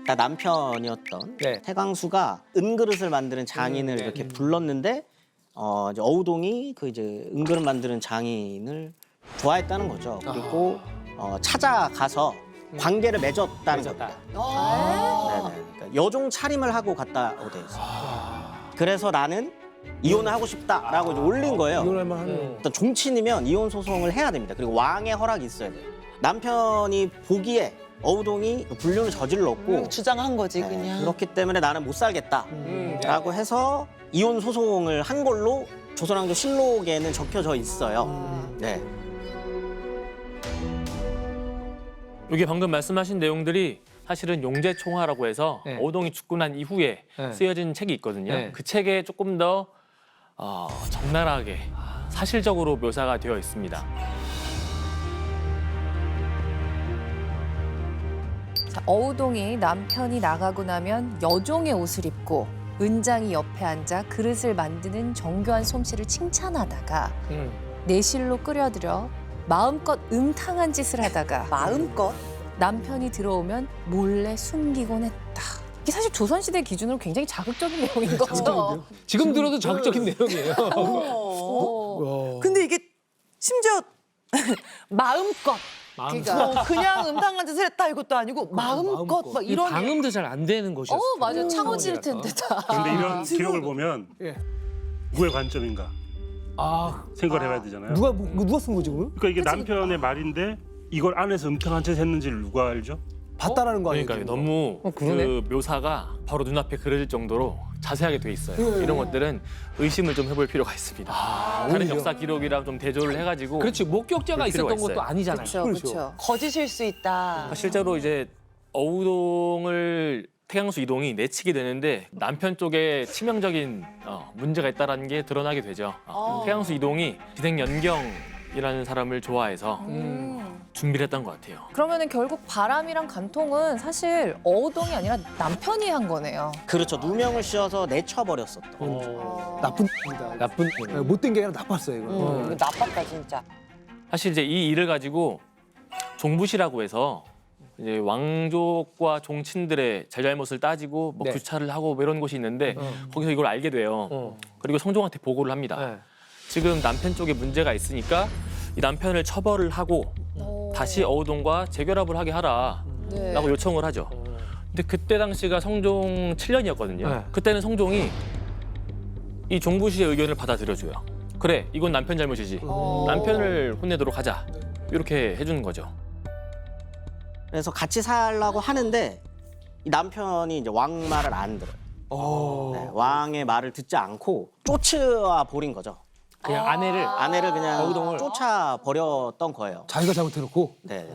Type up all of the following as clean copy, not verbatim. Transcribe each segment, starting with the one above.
다 남편이었던 네. 태광수가 은그릇을 만드는 장인을 이렇게 불렀는데 이제 어우동이 그 이제 은그릇 만드는 장인을 좋아했다는 거죠. 그리고 찾아가서 관계를 맺었다는 겁니다. 네네. 그러니까 여종 차림을 하고 갔다 오대 있어요. 그래서 나는 이혼을 하고 싶다라고 이제 올린 거예요. 이혼할 만하네. 일단 종친이면 이혼 소송을 해야 됩니다. 그리고 왕의 허락이 있어야 돼요. 남편이 보기에 어우동이 불륜을 저질렀고 주장한 거지 네, 그냥. 그렇기 때문에 나는 못 살겠다라고 해서 이혼 소송을 한 걸로 조선왕조 실록에는 적혀져 있어요. 네. 이게 방금 말씀하신 내용들이 사실은 용제총화라고 해서 네. 어우동이 죽고 난 이후에 네. 쓰여진 책이 있거든요. 네. 그 책에 조금 더 적나라하게 사실적으로 묘사가 되어 있습니다. 자, 어우동이 남편이 나가고 나면 여종의 옷을 입고 은장이 옆에 앉아 그릇을 만드는 정교한 솜씨를 칭찬하다가 내실로 끌어들여 마음껏 음탕한 짓을 하다가 마음껏. 남편이 들어오면 몰래 숨기곤 했다. 이게 사실 조선시대 기준으로 굉장히 자극적인 내용인 거죠. 지금 들어도 자극적인 내용이에요. 어. 근데 이게 심지어 마음껏. 그러니까 그냥 음탕한 짓을 했다 이것도 아니고 마음껏 막 이런. 방음도 잘 안 되는 것이었어요. 맞아. 창호질 텐데 다. 근데 이런 기록을 보면 예. 누구의 관점인가 아, 생각을 해봐야 되잖아요. 누가 쓴 거지 그럼? 그러니까 이게 남편의 말인데 이걸 안에서 음탕한 짓 했는지를 누가 알죠? 봤다라는 거 아니에요? 그러니까 너무 그러네. 그 묘사가 바로 눈앞에 그려질 정도로 자세하게 돼 있어요. 이런 것들은 의심을 좀 해볼 필요가 있습니다. 다른 오히려. 역사 기록이랑 좀 대조를 해가지고 그렇지. 목격자가 볼 필요가 있었던 것도 있어요. 아니잖아요. 그렇죠. 그렇죠. 거짓일 수 있다. 실제로 이제 어우동을 태양수 이동이 내치게 되는데 남편 쪽에 치명적인 문제가 있다는 게 드러나게 되죠. 태양수 이동이 기생연경이라는 사람을 좋아해서 준비를 했던 것 같아요. 그러면은 결국 바람이랑 간통은 사실 어우동이 아니라 남편이 한 거네요. 그렇죠. 누명을 씌워서 내쳐버렸었던. 나쁜 놈이다. 나쁜. 못된 게 아니라 나빴어요 이거. 이거 나빴다 진짜. 사실 이제 이 일을 가지고 종부시라고 해서 이제 왕족과 종친들의 잘잘못을 따지고 뭐 네. 규차를 하고 뭐 이런 곳이 있는데 거기서 이걸 알게 돼요. 그리고 성종한테 보고를 합니다. 네. 지금 남편 쪽에 문제가 있으니까 이 남편을 처벌을 하고 다시 어우동과 재결합을 하게 하라라고 네. 요청을 하죠. 근데 그때 당시가 성종 7년이었거든요. 네. 그때는 성종이 이 종부시의 의견을 받아들여줘요. 그래, 이건 남편 잘못이지. 남편을 혼내도록 하자. 이렇게 해주는 거죠. 그래서 같이 살라고 하는데 이 남편이 이제 왕 말을 안 들어요. 네, 왕의 말을 듣지 않고 쫓아 버린 거죠. 그냥 아내를. 아내를 그냥 어우동을. 쫓아 버렸던 거예요. 자기가 잘못해놓고. 네.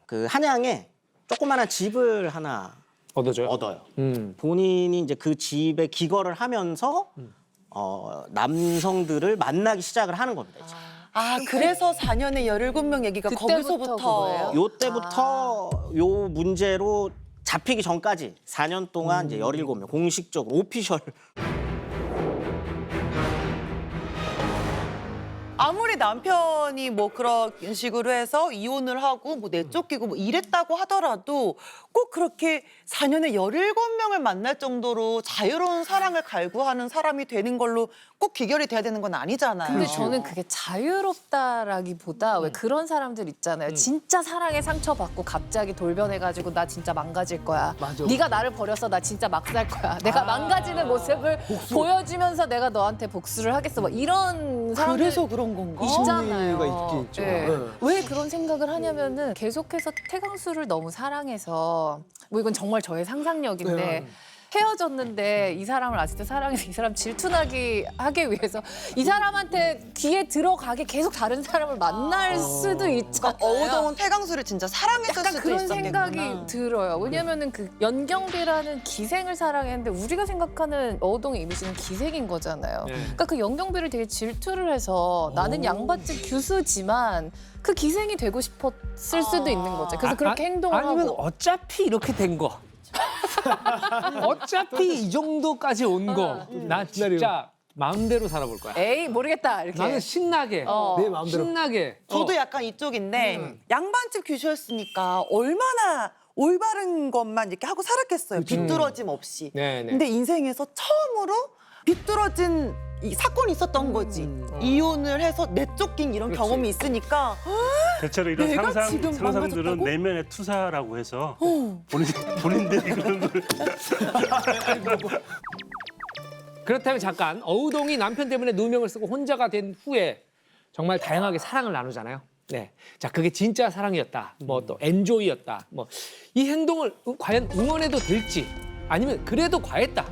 그 한양에 조그마한 집을 하나 얻어줘요. 얻어요. 음. 본인이 이제 그 집에 기거를 하면서 남성들을 만나기 시작을 하는 겁니다. 이제. 아 그래서 4년에 17명 얘기가 그때부터 거기서부터. 그거예요? 요때부터 요 문제로 잡히기 전까지 4년 동안 이제 17명 공식적으로 오피셜. 아무리 남편이 뭐 그런 식으로 해서 이혼을 하고 뭐 내쫓기고 뭐 이랬다고 하더라도 꼭 그렇게 4년에 17명을 만날 정도로 자유로운 사랑을 갈구하는 사람이 되는 걸로 꼭 귀결이 돼야 되는 건 아니잖아요. 근데 저는 그게 자유롭다라기보다 왜 그런 사람들 있잖아요. 진짜 사랑에 상처받고 갑자기 돌변해가지고 나 진짜 망가질 거야. 맞아. 네가 나를 버려서 나 진짜 막 살 거야. 내가 망가지는 모습을 보여주면서 내가 너한테 복수를 하겠어. 뭐 이런 사람들 그래서 그런 건가? 있잖아요. 심리가 있긴 있죠. 네. 네. 왜 그런 생각을 하냐면은 계속해서 태광수를 너무 사랑해서 뭐 이건 정말 저의 상상력인데 네. 헤어졌는데 이 사람을 아직도 사랑해서 이 사람 질투나게 하기 위해서 이 사람한테 귀에 들어가게 계속 다른 사람을 만날 수도 있잖아요. 그러니까 어우동은 태강수를 진짜 사랑했을 약간 수도 그런 있었겠구나. 생각이 들어요. 왜냐면은 그 연경비라는 기생을 사랑했는데 우리가 생각하는 어우동의 이미지는 기생인 거잖아요. 그러니까 그 연경비를 되게 질투를 해서 나는 양반집 교수지만 그 기생이 되고 싶었을 수도 있는 거죠. 그래서 그렇게 행동을 아니면 하고. 어차피 이렇게 된 거. 어차피 이 정도까지 온 거. 나 진짜 마음대로 살아볼 거야. 에이 모르겠다 이렇게. 나는 신나게. 내 마음대로. 신나게. 저도 약간 이쪽인데 양반집 교수였으니까 얼마나 올바른 것만 이렇게 하고 살았겠어요. 비뚤어짐 없이. 네네. 근데 인생에서 처음으로 비뚤어진 이 사건이 있었던 거지. 이혼을 해서 내쫓긴 이런 그렇지. 경험이 있으니까 대체로 이런 내가 지금 상상들은 망가졌다고? 내면의 투사라고 해서 본인들이 그런 걸 그렇다면 잠깐 어우동이 남편 때문에 누명을 쓰고 혼자가 된 후에 정말 다양하게 사랑을 나누잖아요. 네, 자 그게 진짜 사랑이었다, 뭐 또 엔조이였다, 뭐 이 행동을 과연 응원해도 될지 아니면 그래도 과했다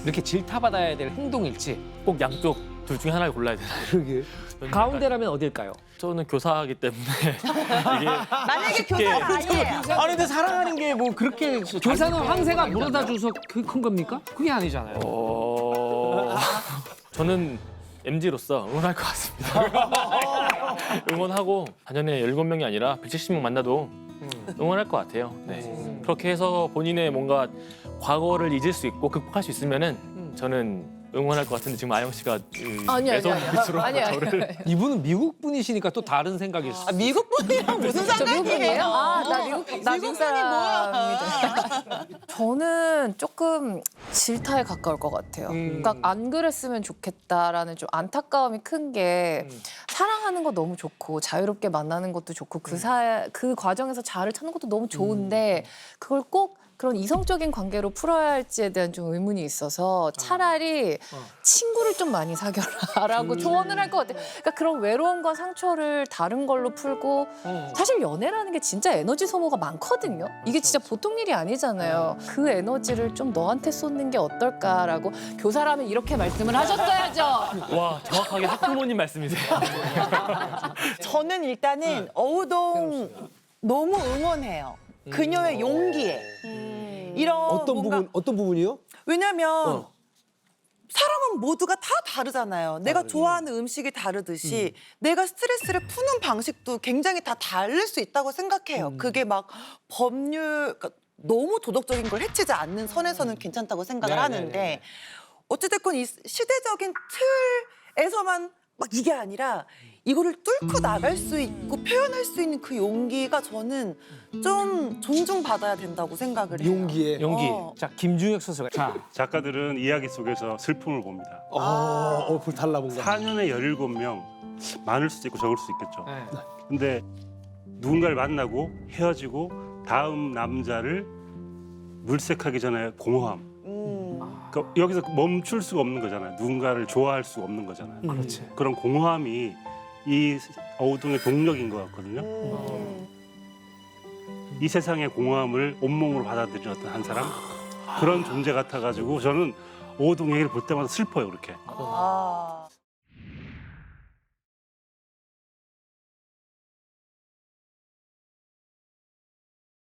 이렇게 질타받아야 될 행동일지 꼭 양쪽 둘 중에 하나를 골라야 되나요? 그러게. 가운데라면 어딜까요? 저는 교사이기 때문에 이게 만약에 쉽게 교사가 아니에요. 아니 근데 사랑하는 게 뭐 그렇게 교사는 황새가 물어다 줘서 큰 겁니까? 그게 아니잖아요. 저는 MZ로서 응원할 것 같습니다. 응원하고 단연에 17명이 아니라 170명 만나도 응원할 것 같아요. 네. 그렇게 해서 본인의 뭔가 과거를 잊을 수 있고 극복할 수 있으면은 저는 응원할 것 같은데 지금 아영 씨가 아니야, 매서운 아니야. 빛으로 아니야, 저를 이분은 미국 분이시니까 또 다른 생각일 수. 아, 미국 분이랑 무슨 저 미국이에요? 상관이에요? 아, 나 미국 사람입니다. 저는 조금 질타에 가까울 것 같아요. 그러니까 안 그랬으면 좋겠다라는 좀 안타까움이 큰 게 사랑하는 거 너무 좋고 자유롭게 만나는 것도 좋고 그 과정에서 자아를 찾는 것도 너무 좋은데 그걸 꼭 그런 이성적인 관계로 풀어야 할지에 대한 좀 의문이 있어서 차라리 친구를 좀 많이 사귀어라라고 조언을 할 것 같아요. 그러니까 그런 외로움과 상처를 다른 걸로 풀고 사실 연애라는 게 진짜 에너지 소모가 많거든요. 이게 진짜 보통 일이 아니잖아요. 그 에너지를 좀 너한테 쏟는 게 어떨까라고 교사라면 이렇게 말씀을 하셨어야죠. 와 정확하게 학부모님 말씀이세요. 저는 일단은 어우동 너무 응원해요. 그녀의 용기에. 이런 어떤 부분이요? 왜냐면 사람은 모두가 다 다르잖아요. 내가 좋아하는 음식이 다르듯이 내가 스트레스를 푸는 방식도 굉장히 다 다를 수 있다고 생각해요. 그게 막 법률 그러니까 너무 도덕적인 걸 해치지 않는 선에서는 괜찮다고 생각을 하는데 어찌됐건 이 시대적인 틀에서만 막 이게 아니라 이거를 뚫고 나갈 수 있고 표현할 수 있는 그 용기가 저는 좀 존중받아야 된다고 생각을 해요. 용기에. 연기. 어. 자 김중혁 선수가 자 작가들은 이야기 속에서 슬픔을 봅니다. 불 달라본가. 4년에 17명 많을 수도 있고 적을 수도 있겠죠. 네. 근데 누군가를 만나고 헤어지고 다음 남자를 물색하기 전에 공허함. 그러니까 여기서 멈출 수가 없는 거잖아요. 누군가를 좋아할 수가 없는 거잖아요. 그렇지. 그런 공허함이 이 어우동의 동력인 것 같거든요. 이 세상의 공허함을 온몸으로 받아들이는 어떤 한 사람 그런 존재 같아가지고 저는 어우동 얘기를 볼 때마다 슬퍼요 그렇게. 아.